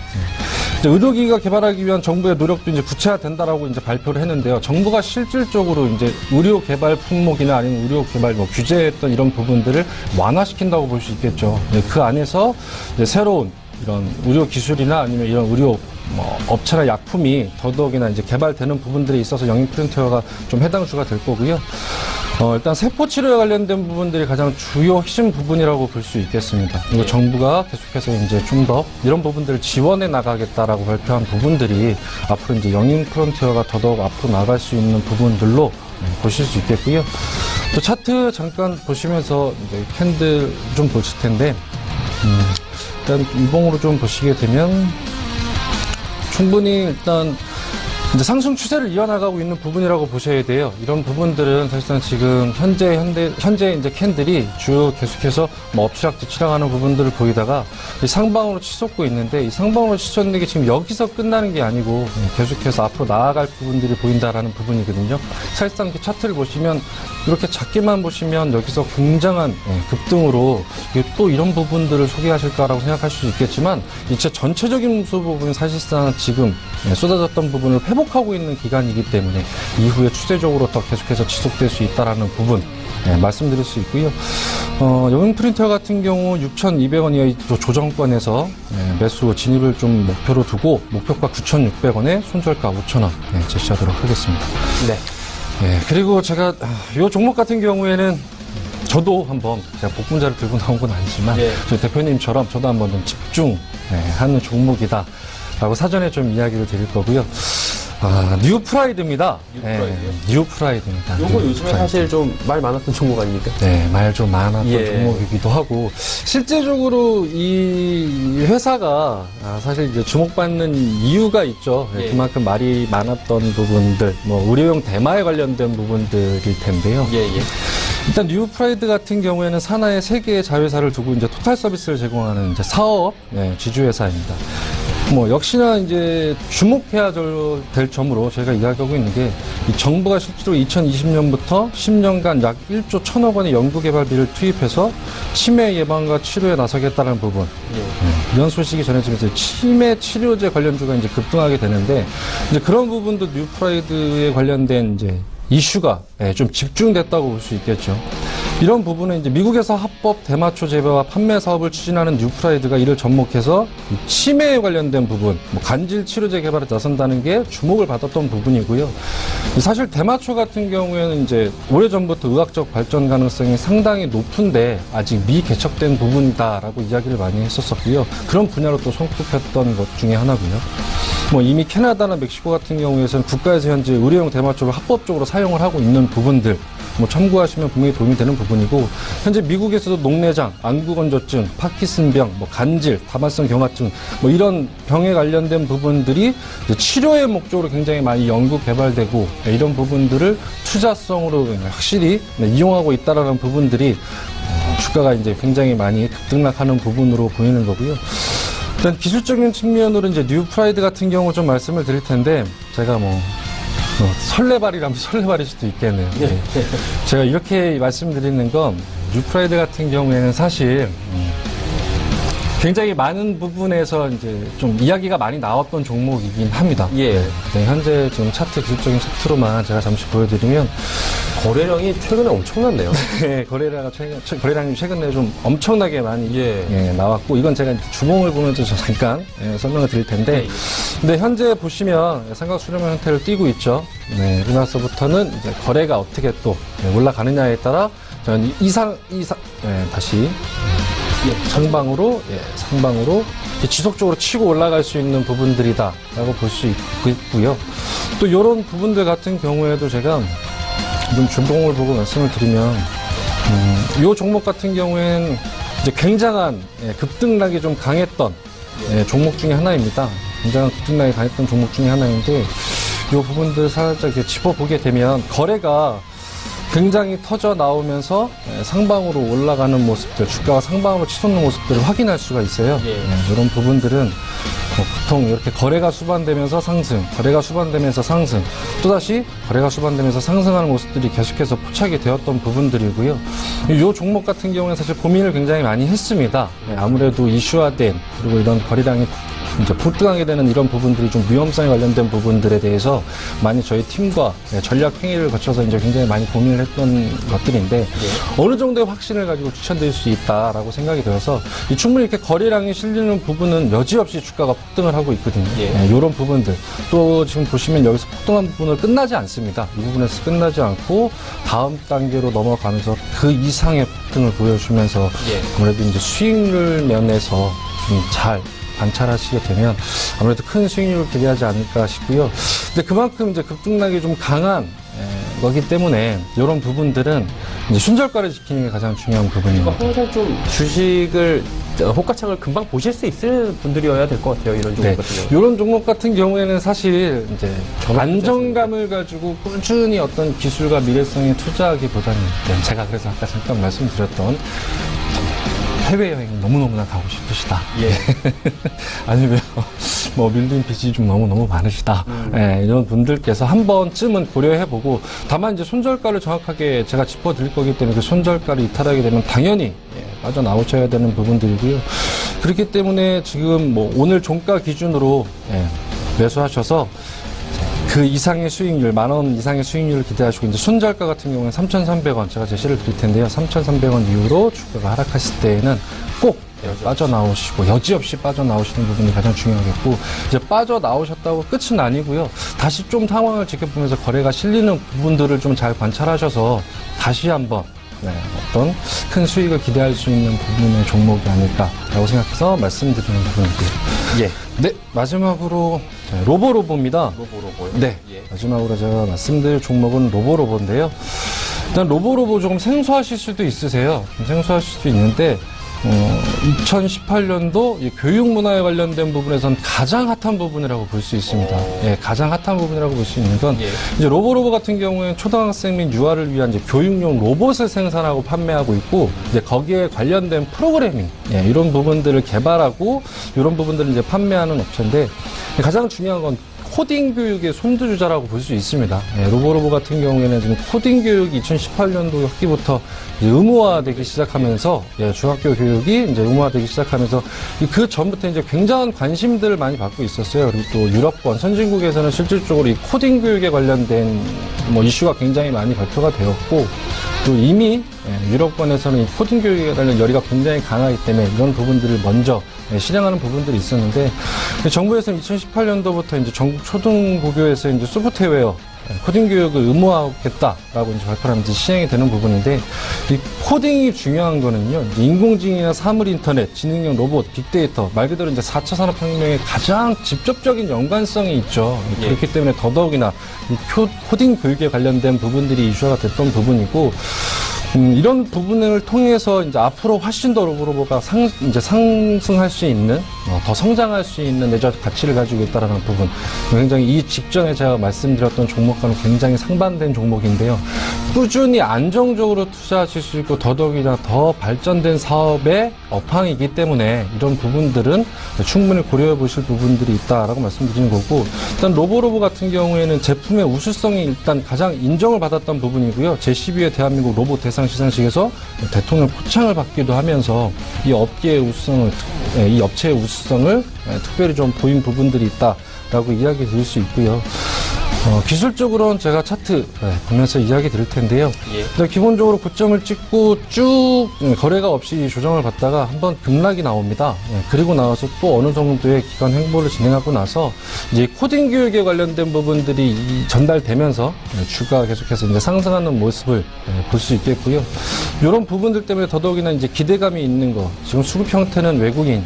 의료기기가 개발하기 위한 정부의 노력도 이제 구체화된다라고 이제 발표를 했는데요. 정부가 실질적으로 이제 의료 개발 품목이나 아니면 의료 개발 규제했던 이런 부분들을 완화시킨다고 볼 수 있겠죠. 그 안에서 이제 새로운 이런 의료 기술이나 아니면 이런 의료 업체나 약품이 더더욱이나 이제 개발되는 부분들에 있어서 영인 프린터가 좀 해당 주가 될 거고요. 일단 세포 치료에 관련된 부분들이 가장 주요 핵심 부분이라고 볼 수 있겠습니다. 그리고 정부가 계속해서 이제 좀 더 이런 부분들을 지원해 나가겠다라고 발표한 부분들이 앞으로 이제 영인 프론티어가 더더욱 앞으로 나갈 수 있는 부분들로 보실 수 있겠고요. 또 차트 잠깐 보시면서 이제 캔들 좀 보실 텐데, 일단 일봉으로 좀 보시게 되면 충분히 일단 이제 상승 추세를 이어나가고 있는 부분이라고 보셔야 돼요. 이런 부분들은 사실상 지금 현재 이제 캔들이 쭉 계속해서 엎치락뒤치락하는 부분들을 보이다가 이 상방으로 치솟고 있는데, 이 상방으로 치솟는 게 지금 여기서 끝나는 게 아니고 계속해서 앞으로 나아갈 부분들이 보인다라는 부분이거든요. 사실상 그 차트를 보시면 이렇게 작게만 보시면 여기서 굉장한 급등으로 또 이런 부분들을 소개하실까라고 생각할 수 있겠지만, 이제 전체적인 모습 부분은 사실상 지금 쏟아졌던 부분을 회복하고 있는 기간이기 때문에 이후에 추세적으로 더 계속해서 지속될 수 있다라는 부분 말씀드릴 수 있고요. 영인 프린터 같은 경우 6,200원 이하의 조정권에서 매수 진입을 좀 목표로 두고 목표가 9,600원에 손절가 5,000원 제시하도록 하겠습니다. 네. 그리고 제가 이 종목 같은 경우에는 저도 한번 제가 복분자를 들고 나온 건 아니지만 저희 대표님처럼 저도 한번 좀 집중하는 종목이다 라고 사전에 좀 이야기를 드릴 거고요. 뉴프라이드입니다. 뉴프라이드입니다. 요거 요즘에 사실 좀 말 많았던 종목 아닙니까? 네, 말 좀 많았던 종목이기도 하고, 실제적으로 이 회사가 사실 이제 주목받는 이유가 있죠. 그만큼 말이 많았던 부분들, 의료용 대마에 관련된 부분들일 텐데요. 일단 뉴프라이드 같은 경우에는 산하에 3개의 자회사를 두고 이제 토탈 서비스를 제공하는 이제 사업 지주회사입니다. 뭐 역시나 이제 주목해야 될 점으로 저희가 이야기하고 있는 게 이 정부가 실제로 2020년부터 10년간 약 1조 1천억 원의 연구개발비를 투입해서 치매 예방과 치료에 나서겠다는 부분. 이런 소식이 전해지면서 치매 치료제 관련주가 이제 급등하게 되는데 이제 그런 부분도 뉴프라이드에 관련된 이제 이슈가 좀 집중됐다고 볼 수 있겠죠. 이런 부분은 이제 미국에서 합법 대마초 재배와 판매 사업을 추진하는 뉴프라이드가 이를 접목해서 치매에 관련된 부분, 뭐 간질 치료제 개발에 나선다는 게 주목을 받았던 부분이고요. 사실 대마초 같은 경우에는 이제 오래전부터 의학적 발전 가능성이 상당히 높은데 아직 미개척된 부분이다라고 이야기를 많이 했었었고요. 그런 분야로 또 손꼽혔던 것 중에 하나고요. 뭐 이미 캐나다나 멕시코 같은 경우에서는 국가에서 현재 의료용 대마초를 합법적으로 사용을 하고 있는 부분들 뭐 참고하시면 분명히 도움이 되는 부분이고, 현재 미국에서도 녹내장, 안구건조증, 파킨슨병, 뭐 간질, 다만성 경화증 뭐 이런 병에 관련된 부분들이 이제 치료의 목적으로 굉장히 많이 연구 개발되고 이런 부분들을 투자성으로 확실히 이용하고 있다라는 부분들이 주가가 이제 굉장히 많이 급등락하는 부분으로 보이는 거고요. 일단 기술적인 측면으로 이제 뉴프라이드 같은 경우 좀 말씀을 드릴 텐데, 제가 설레발이라면 설레발일 수도 있겠네요. 네. 제가 이렇게 말씀드리는 건 뉴프라이드 같은 경우에는 사실 굉장히 많은 부분에서 이제 좀 이야기가 많이 나왔던 종목이긴 합니다. 예. 네, 현재 지금 차트, 기술적인 차트로만 제가 잠시 보여드리면 거래량이 최근에 엄청났네요. 네, 거래량이 최근에 좀 엄청나게 많이 나왔고, 이건 제가 주봉을 보면서 잠깐 설명을 드릴 텐데, 근데 현재 보시면 삼각 수렴 형태를 띠고 있죠. 네, 그러고 나서부터는 이제 거래가 어떻게 또 올라가느냐에 따라 저는 다시 상방으로 지속적으로 치고 올라갈 수 있는 부분들이다라고 볼 수 있고요. 또 이런 부분들 같은 경우에도 제가 좀 주봉을 보고 말씀을 드리면, 이 종목 같은 경우에는 이제 굉장한 급등락이 좀 강했던 종목 중에 하나입니다. 굉장한 급등락이 강했던 종목 중에 하나인데, 이 부분들 살짝 이렇게 짚어보게 되면 거래가 굉장히 터져 나오면서 상방으로 올라가는 모습들, 주가가 상방으로 치솟는 모습들을 확인할 수가 있어요. 이런 부분들은 보통 이렇게 거래가 수반되면서 상승, 거래가 수반되면서 상승, 또다시 거래가 수반되면서 상승하는 모습들이 계속해서 포착이 되었던 부분들이고요. 이 종목 같은 경우는 사실 고민을 굉장히 많이 했습니다. 아무래도 이슈화된, 그리고 이런 거래량이 이제 폭등하게 되는 이런 부분들이 좀 위험성에 관련된 부분들에 대해서 많이 저희 팀과 전략 행위를 거쳐서 이제 굉장히 많이 고민을 했던 것들인데, 어느 정도의 확신을 가지고 추천드릴 수 있다라고 생각이 들어서 충분히 이렇게 거래량이 실리는 부분은 여지없이 주가가 폭등을 하고 있거든요. 이런 부분들 또 지금 보시면 여기서 폭등한 부분은 끝나지 않습니다. 이 부분에서 끝나지 않고 다음 단계로 넘어가면서 그 이상의 폭등을 보여주면서 아무래도 이제 수익률 면에서 좀 잘 관찰하시게 되면 아무래도 큰 수익률을 기대하지 않을까 싶고요. 근데 그만큼 이제 급등락이 좀 강한 거기 때문에 이런 부분들은 이제 순저가를 지키는 게 가장 중요한 부분입니다. 항상 좀 주식을 호가창을 금방 보실 수 있을 분들이어야 될 것 같아요. 이런 종목 같은 경우. 이런 종목 같은 경우에는 사실 이제 안정감을 가지고 꾸준히 어떤 기술과 미래성에 투자하기보다는, 제가 그래서 아까 잠깐 말씀드렸던 해외여행 너무너무나 가고 싶으시다. 아니면 뭐 밀린 빚이 좀 너무너무 많으시다. 이런 분들께서 한 번쯤은 고려해보고, 다만 이제 손절가를 정확하게 제가 짚어드릴 거기 때문에 그 손절가를 이탈하게 되면 당연히 빠져나오셔야 되는 부분들이고요. 그렇기 때문에 지금 뭐 오늘 종가 기준으로 매수하셔서 그 이상의 수익률, 10,000원 이상의 수익률을 기대하시고, 이제 손절가 같은 경우는 3,300원 제가 제시를 드릴 텐데요. 3,300원 이후로 주가가 하락했을 때에는 꼭 빠져나오시고, 여지없이 빠져나오시는 부분이 가장 중요하겠고, 이제 빠져나오셨다고 끝은 아니고요. 다시 좀 상황을 지켜보면서 거래가 실리는 부분들을 좀 잘 관찰하셔서 다시 한번 어떤 큰 수익을 기대할 수 있는 부분의 종목이 아닐까라고 생각해서 말씀드리는 부분이고요. 네, 마지막으로 로보로보입니다. 로보로보요? 네, 마지막으로 제가 말씀드릴 종목은 로보로보인데요. 일단 로보로보 조금 생소하실 수도 있으세요. 좀 생소하실 수도 있는데, 2018년도 이 교육 문화에 관련된 부분에선 가장 핫한 부분이라고 볼 수 있습니다. 예, 가장 핫한 부분이라고 볼 수 있는 건 예. 이제 로보로보 같은 경우에는 초등학생 및 유아를 위한 이제 교육용 로봇을 생산하고 판매하고 있고 이제 거기에 관련된 프로그래밍 이런 부분들을 개발하고 이런 부분들을 이제 판매하는 업체인데 가장 중요한 건 코딩 교육의 선두주자라고 볼 수 있습니다. 로보로보 같은 경우에는 지금 코딩 교육이 2018년도 학기부터 의무화되기 시작하면서 중학교 교육이 이제 의무화되기 시작하면서 그 전부터 이제 굉장한 관심들을 많이 받고 있었어요. 그리고 또 유럽권 선진국에서는 실질적으로 이 코딩 교육에 관련된 뭐 이슈가 굉장히 많이 발표가 되었고 또 이미 유럽권에서는 이 코딩 교육에 관련 열의가 굉장히 강하기 때문에 이런 부분들을 먼저 실행하는 부분들이 있었는데 정부에서는 2018년도부터 이제 전국 초등고교에서 이제 소프트웨어 코딩 교육을 의무화하겠다라고 이제 발표를 하면서 시행이 되는 부분인데 이 코딩이 중요한 거는요 이제 인공지능이나 사물 인터넷, 지능형 로봇, 빅데이터 말 그대로 이제 4차 산업혁명에 가장 직접적인 연관성이 있죠. 예. 그렇기 때문에 더더욱이나 이 코딩 교육에 관련된 부분들이 이슈가 됐던 부분이고. 이런 부분을 통해서 이제 앞으로 훨씬 더 로보로보가 이제 상승할 수 있는, 더 성장할 수 있는 내적 가치를 가지고 있다라는 부분. 굉장히 이 직전에 제가 말씀드렸던 종목과는 굉장히 상반된 종목인데요. 꾸준히 안정적으로 투자하실 수 있고 더더욱이나 더 발전된 사업의 업황이기 때문에 이런 부분들은 충분히 고려해 보실 부분들이 있다라고 말씀드리는 거고, 일단 로보로보 같은 경우에는 제품의 우수성이 일단 가장 인정을 받았던 부분이고요. 제12회 대한민국 로봇 대상 시상식에서 대통령 표창을 받기도 하면서 이 업계의 우수성을, 이 업체의 우수성을 특별히 좀 보인 부분들이 있다라고 이야기 드릴 수 있고요. 기술적으로는 제가 차트 보면서 이야기 드릴 텐데요. 예. 기본적으로 고점을 찍고 쭉 거래가 없이 조정을 받다가 한번 급락이 나옵니다. 그리고 나와서 또 어느 정도의 기간 횡보를 진행하고 나서 이제 코딩 교육에 관련된 부분들이 전달되면서 주가 계속해서 이제 상승하는 모습을 볼 수 있겠고요. 이런 부분들 때문에 더더욱이나 이제 기대감이 있는 거. 지금 수급 형태는 외국인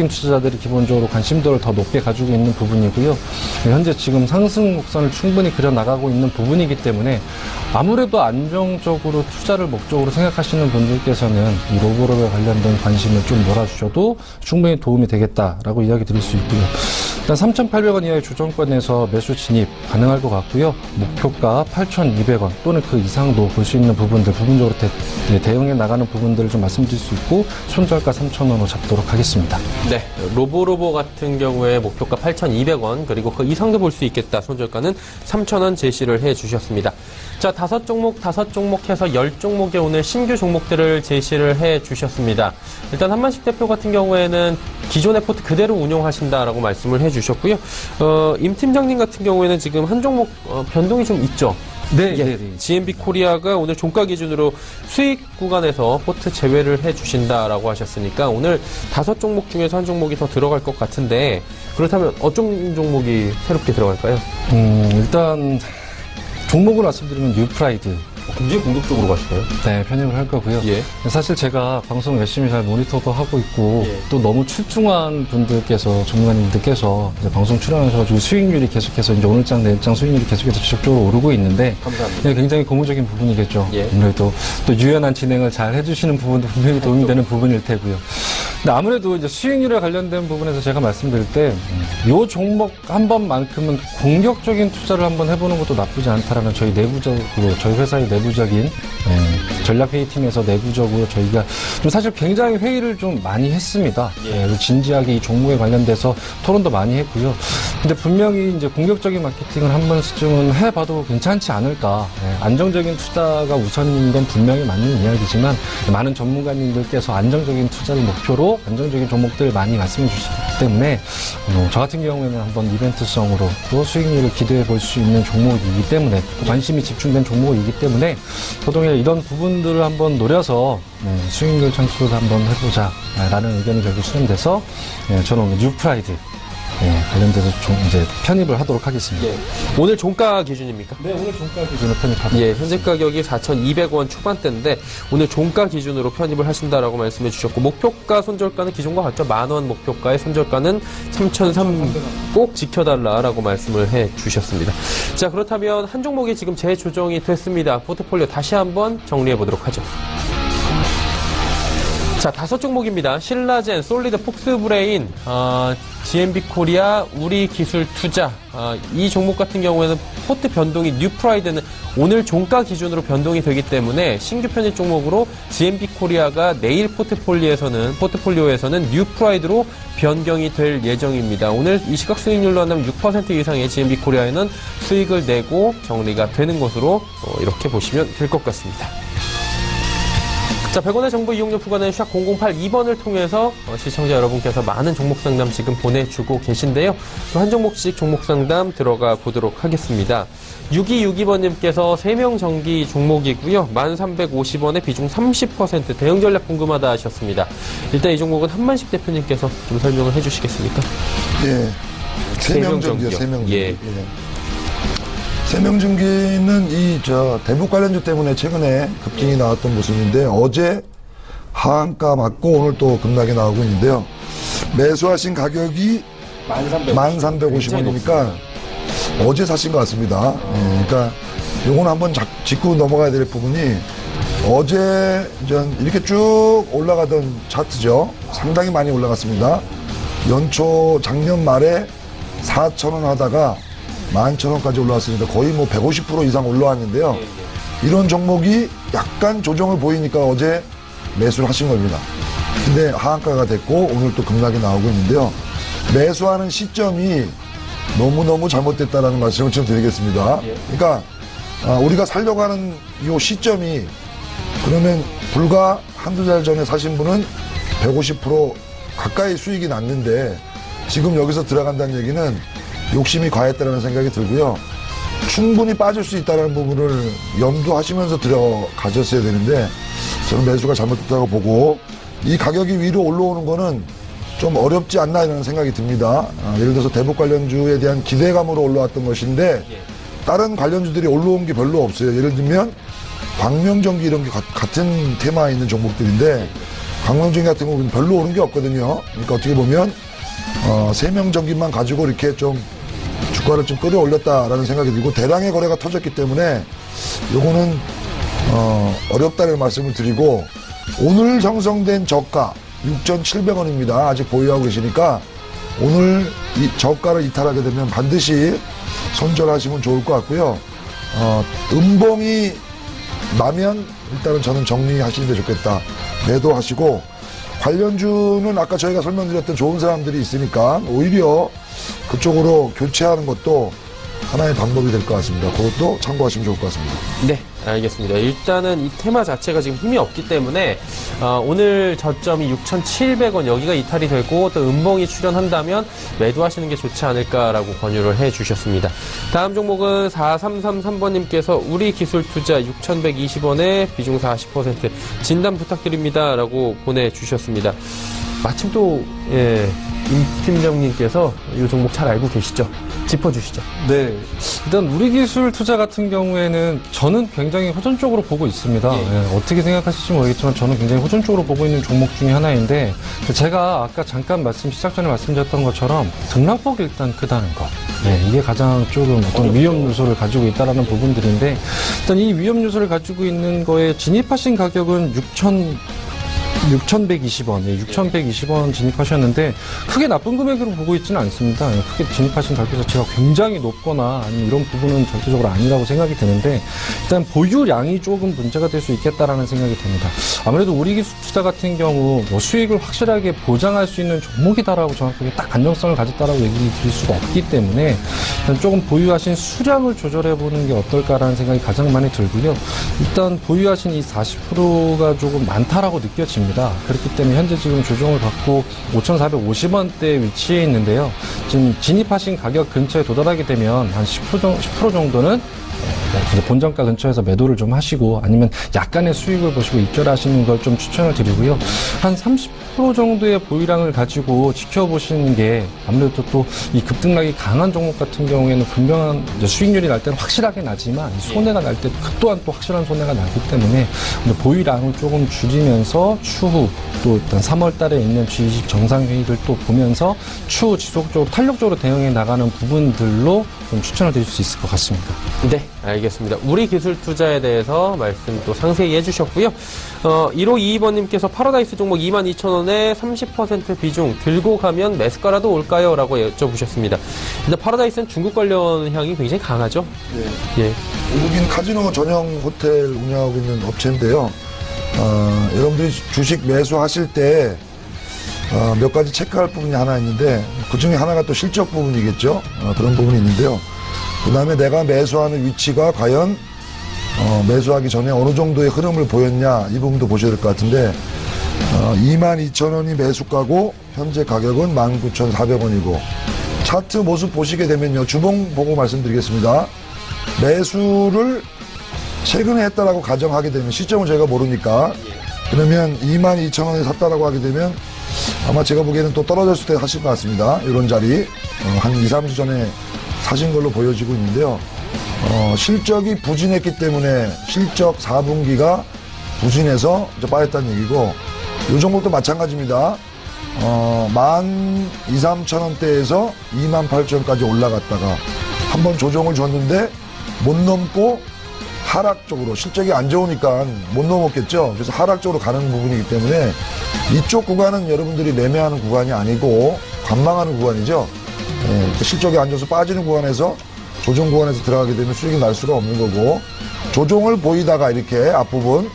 투자자들이 기본적으로 관심도를 더 높게 가지고 있는 부분이고요. 현재 지금 상승 곡선을 충분히 그려 나가고 있는 부분이기 때문에 아무래도 안정적으로 투자를 목적으로 생각하시는 분들께서는 이 로보로보에 관련된 관심을 좀 몰아주셔도 충분히 도움이 되겠다라고 이야기 드릴 수 있고요. 일단 3,800원 이하의 조정권에서 매수 진입 가능할 것 같고요. 목표가 8,200원 또는 그 이상도 볼 수 있는 부분들, 부분적으로 대응해 나가는 부분들을 좀 말씀드릴 수 있고, 손절가 3,000원으로 잡도록 하겠습니다. 네, 로보로보 같은 경우에 목표가 8,200원 그리고 그 이상도 볼 수 있겠다. 손절가는 3,000원 제시를 해주셨습니다. 자, 5종목 해서 10종목의 오늘 신규 종목들을 제시를 해주셨습니다. 일단 한만식 대표 같은 경우에는 기존의 포트 그대로 운용하신다라고 말씀을 해주셨고요. 임 팀장님 같은 경우에는 지금 한 종목 변동이 좀 있죠. 네, 예, GMB 코리아가 오늘 종가 기준으로 수익 구간에서 포트 제외를 해주신다라고 하셨으니까 오늘 5종목 중에서 한 종목이 더 들어갈 것 같은데 그렇다면 어떤 종목이 새롭게 들어갈까요? 일단 종목을 말씀드리면 뉴프라이드. 굉장히 공격적으로 가실까요? 네, 편입을 할 거고요. 예. 사실 제가 방송 열심히 잘 모니터도 하고 있고 예. 또 너무 출중한 분들께서 전문가님들께서 이제 방송 출연하셔가지고 수익률이 계속해서 이제 오늘장 내일장 수익률이 계속해서 지속적으로 오르고 있는데 감사합니다. 네, 굉장히 고무적인 부분이겠죠. 예. 아무래도 또 유연한 진행을 잘 해주시는 부분도 분명히 도움이 되는 부분일 테고요. 근데 아무래도 이제 수익률에 관련된 부분에서 제가 말씀드릴 때 이 종목 한 번만큼은 공격적인 투자를 한번 해보는 것도 나쁘지 않다라는 저희 회사의 내부적인 전략회의팀에서 내부적으로 저희가 좀 사실 굉장히 회의를 좀 많이 했습니다. 진지하게 이 종목에 관련돼서 토론도 많이 했고요. 근데 분명히 이제 공격적인 마케팅을 한 번쯤은 해봐도 괜찮지 않을까. 안정적인 투자가 우선인 건 분명히 맞는 이야기지만 많은 전문가님들께서 안정적인 투자를 목표로 안정적인 종목들을 많이 말씀해 주시기 때문에 저 같은 경우에는 한번 이벤트성으로 또 수익률을 기대해 볼 수 있는 종목이기 때문에 관심이 집중된 종목이기 때문에 더더욱이나 이런 부분들을 한번 노려서 수익률 창출을 한번 해보자라는 의견이 결국 수렴돼서 저는 오늘 뉴프라이드 관련돼서 이제 편입을 하도록 하겠습니다. 예. 오늘 종가 기준입니까? 네, 오늘 종가 기준으로 편입하도록. 예, 현재 가격이 4,200원 초반대인데 오늘 종가 기준으로 편입을 하신다라고 말씀해 주셨고 목표가 손절가는 기존과 같죠? 10,000원 목표가의 손절가는 3,300원 꼭 지켜달라라고 말씀을 해 주셨습니다. 자, 그렇다면 한 종목이 지금 재조정이 됐습니다. 포트폴리오 다시 한번 정리해 보도록 하죠. 자, 5종목입니다. 신라젠, 솔리드, 폭스브레인, GMB 코리아, 우리기술투자. 이 종목 같은 경우에는 포트 변동이 뉴프라이드는 오늘 종가 기준으로 변동이 되기 때문에 신규 편입 종목으로 GMB 코리아가 내일 포트폴리오에서는 뉴프라이드로 변경이 될 예정입니다. 오늘 이 시각 수익률로 한다면 6% 이상의 GMB 코리아에는 수익을 내고 정리가 되는 것으로 이렇게 보시면 될 것 같습니다. 자, 100원의 정보 이용료 부과는 샵 0082번을 통해서 시청자 여러분께서 많은 종목 상담 지금 보내주고 계신데요. 또 한 종목씩 종목 상담 들어가 보도록 하겠습니다. 6262번님께서 3명 정기 종목이고요. 1350원에 비중 30% 대응 전략 궁금하다 하셨습니다. 일단 이 종목은 한만식 대표님께서 좀 설명을 해주시겠습니까? 예. 3명 정기요, 3명 정기. 예. 예. 3명 중기는 대북 관련주 때문에 최근에 급등이 나왔던 모습인데 어제 하한가 맞고 오늘 또 급락이 나오고 있는데요. 매수하신 가격이 1350원이니까 어제 사신 것 같습니다. 그러니까 요건 한번 짚고 넘어가야 될 부분이 어제 이렇게 쭉 올라가던 차트죠. 상당히 많이 올라갔습니다. 연초 작년 말에 4,000원 하다가 11,000원까지 올라왔습니다. 거의 150% 이상 올라왔는데요. 이런 종목이 약간 조정을 보이니까 어제 매수를 하신 겁니다. 근데 하한가가 됐고 오늘 또 급락이 나오고 있는데요. 매수하는 시점이 너무너무 잘못됐다라는 말씀을 좀 드리겠습니다. 그러니까 우리가 살려고 하는 이 시점이 그러면 불과 한두 달 전에 사신 분은 150% 가까이 수익이 났는데 지금 여기서 들어간다는 얘기는 욕심이 과했다는 생각이 들고요. 충분히 빠질 수 있다는 부분을 염두하시면서 들어가셨어야 되는데 저는 매수가 잘못됐다고 보고 이 가격이 위로 올라오는 거는 좀 어렵지 않나 이런 생각이 듭니다. 예를 들어서 대북 관련주에 대한 기대감으로 올라왔던 것인데 다른 관련주들이 올라온 게 별로 없어요. 예를 들면 광명전기 이런 게 같은 테마에 있는 종목들인데 광명전기 같은 경우는 별로 오른 게 없거든요. 그러니까 어떻게 보면 3명 전기만 가지고 이렇게 좀 주가를 좀 끌어올렸다라는 생각이 들고 대량의 거래가 터졌기 때문에 요거는 어렵다는 말씀을 드리고 오늘 형성된 저가 6,700원입니다. 아직 보유하고 계시니까 오늘 이 저가를 이탈하게 되면 반드시 손절하시면 좋을 것 같고요. 음봉이 나면 일단은 저는 정리하시는 게 좋겠다. 매도하시고 관련주는 아까 저희가 설명드렸던 좋은 사람들이 있으니까 오히려 그쪽으로 교체하는 것도 하나의 방법이 될 것 같습니다. 그것도 참고하시면 좋을 것 같습니다. 네, 알겠습니다. 일단은 이 테마 자체가 지금 힘이 없기 때문에 오늘 저점이 6,700원 여기가 이탈이 되고 또 음봉이 출현한다면 매도하시는 게 좋지 않을까라고 권유를 해주셨습니다. 다음 종목은 4333번님께서 우리기술투자 6,120원에 비중 40% 진단 부탁드립니다라고 보내주셨습니다. 마침 또 임 팀장님께서 이 종목 잘 알고 계시죠? 짚어주시죠. 네. 일단 우리기술 투자 같은 경우에는 저는 굉장히 호전적으로 보고 있습니다. 어떻게 생각하실지 모르겠지만 저는 굉장히 호전적으로 보고 있는 종목 중에 하나인데 제가 아까 잠깐 시작 전에 말씀드렸던 것처럼 등락폭이 일단 크다는 것. 이게 가장 조금 어떤 위험 요소를 가지고 있다라는 부분들인데 일단 이 위험 요소를 가지고 있는 거에 진입하신 가격은 6,120원, 6,120원 진입하셨는데 크게 나쁜 금액으로 보고 있지는 않습니다. 크게 진입하신 가격 자체가 굉장히 높거나 아니면 이런 부분은 절대적으로 아니라고 생각이 드는데 일단 보유량이 조금 문제가 될 수 있겠다라는 생각이 듭니다. 아무래도 우리기술 투자 같은 경우 수익을 확실하게 보장할 수 있는 종목이다라고 정확하게 딱 안정성을 가졌다라고 얘기 드릴 수가 없기 때문에 일단 조금 보유하신 수량을 조절해 보는 게 어떨까라는 생각이 가장 많이 들고요. 일단 보유하신 이 40%가 조금 많다라고 느껴집니다. 그렇기 때문에 현재 지금 조정을 받고 5,450원대 위치해 있는데요. 지금 진입하신 가격 근처에 도달하게 되면 한 10% 정도는 본정가 근처에서 매도를 좀 하시고 아니면 약간의 수익을 보시고 입절하시는 걸 좀 추천을 드리고요. 한 30% 정도의 보유량을 가지고 지켜보시는 게 아무래도 또 이 급등락이 강한 종목 같은 경우에는 분명한 수익률이 날 때는 확실하게 나지만 손해가 날 때 또한 또 확실한 손해가 나기 때문에 보유량을 조금 줄이면서 추후 또 일단 3월 달에 있는 G20 정상회의를 또 보면서 추후 지속적으로 탄력적으로 대응해 나가는 부분들로 좀 추천을 드릴 수 있을 것 같습니다. 네. 알겠습니다. 우리 기술 투자에 대해서 말씀 또 상세히 해주셨고요. 1522번님께서 파라다이스 종목 22,000원에 30% 비중 들고 가면 매수가라도 올까요? 라고 여쭤보셨습니다. 근데 파라다이스는 중국 관련 향이 굉장히 강하죠? 예. 외국인 카지노 전용 호텔 운영하고 있는 업체인데요. 여러분들이 주식 매수하실 때 몇 가지 체크할 부분이 하나 있는데 그 중에 하나가 또 실적 부분이겠죠. 그런 부분이 있는데요. 그 다음에 내가 매수하는 위치가 과연 매수하기 전에 어느 정도의 흐름을 보였냐 이 부분도 보셔야 될 것 같은데 22,000원이 매수가고 현재 가격은 19,400원이고 차트 모습 보시게 되면요. 주봉 보고 말씀드리겠습니다. 매수를 최근에 했다라고 가정하게 되면 시점을 저희가 모르니까 그러면 22,000원에 샀다라고 하게 되면 아마 제가 보기에는 또 떨어졌을 때 하실 것 같습니다. 이런 자리 한 2, 3주 전에 사신 걸로 보여지고 있는데요. 실적이 부진했기 때문에 실적 4분기가 부진해서 이제 빠졌다는 얘기고 이 종목도 마찬가지입니다. 12,300원대에서 28,000원까지 올라갔다가 한번 조정을 줬는데 못 넘고 하락 쪽으로 실적이 안 좋으니까 못 넘었겠죠. 그래서 하락 쪽으로 가는 부분이기 때문에 이쪽 구간은 여러분들이 매매하는 구간이 아니고 관망하는 구간이죠. 실적이 안 좋아서 빠지는 구간에서 조정 구간에서 들어가게 되면 수익이 날 수가 없는 거고 조정을 보이다가 이렇게 앞부분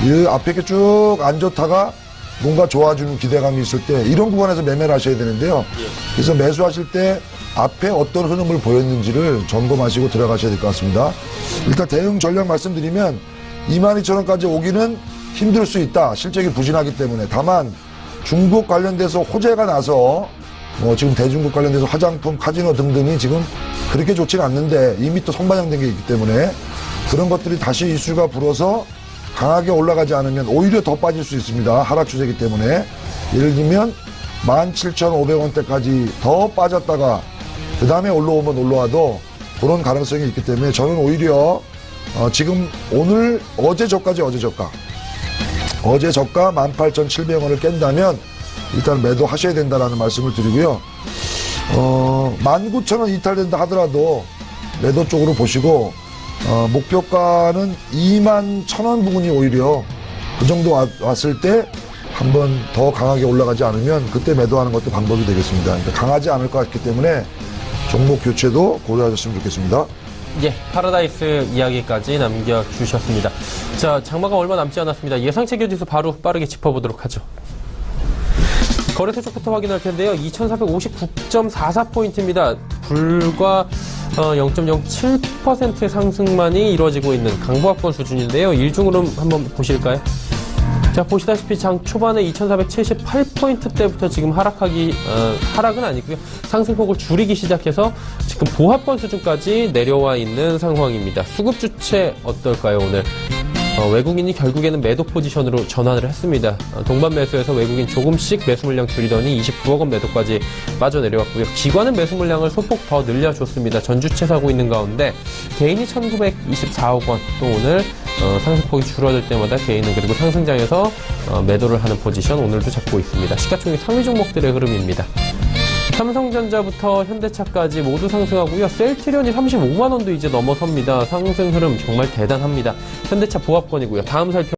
이 앞에 이렇게 쭉 안 좋다가 뭔가 좋아지는 기대감이 있을 때 이런 구간에서 매매를 하셔야 되는데요. 그래서 매수하실 때 앞에 어떤 흐름을 보였는지를 점검하시고 들어가셔야 될 것 같습니다. 일단 대응 전략 말씀드리면 22,000원까지 오기는 힘들 수 있다. 실적이 부진하기 때문에. 다만 중국 관련돼서 호재가 나서 지금 대중국 관련돼서 화장품, 카지노 등등이 지금 그렇게 좋지는 않는데 이미 또 선반영된 게 있기 때문에 그런 것들이 다시 이슈가 불어서 강하게 올라가지 않으면 오히려 더 빠질 수 있습니다. 하락 추세이기 때문에. 예를 들면 17,500원대까지 더 빠졌다가 그 다음에 올라오면 올라와도 그런 가능성이 있기 때문에 저는 오히려 지금 오늘 어제 저가 18,700원을 깬다면 일단 매도하셔야 된다라는 말씀을 드리고요. 19,000원 이탈된다 하더라도 매도 쪽으로 보시고 목표가는 21,000원 부분이 오히려 그 정도 왔을 때 한번 더 강하게 올라가지 않으면 그때 매도하는 것도 방법이 되겠습니다. 그러니까 강하지 않을 것 같기 때문에 종목 교체도 고려하셨으면 좋겠습니다. 예, 파라다이스 이야기까지 남겨주셨습니다. 자, 장마가 얼마 남지 않았습니다. 예상체결지수 바로 빠르게 짚어보도록 하죠. 거래소 쪽부터 확인할 텐데요. 2,459.44포인트입니다. 불과 0.07%의 상승만이 이루어지고 있는 강보합권 수준인데요. 일중으로 한번 보실까요? 자, 보시다시피 장 초반에 2,478포인트대부터 지금 하락은 아니고요. 상승폭을 줄이기 시작해서 지금 보합권 수준까지 내려와 있는 상황입니다. 수급 주체 어떨까요, 오늘? 외국인이 결국에는 매도 포지션으로 전환을 했습니다. 동반 매수에서 외국인 조금씩 매수 물량 줄이더니 29억 원 매도까지 빠져내려왔고요. 기관은 매수 물량을 소폭 더 늘려줬습니다. 전주체 사고 있는 가운데 개인이 1,924억 원, 또 오늘 상승폭이 줄어들 때마다 개인은 그리고 상승장에서 매도를 하는 포지션 오늘도 잡고 있습니다. 시가총액 상위 종목들의 흐름입니다. 삼성전자부터 현대차까지 모두 상승하고요. 셀트리온이 35만 원도 이제 넘어섭니다. 상승 흐름 정말 대단합니다. 현대차 보합권이고요. 다음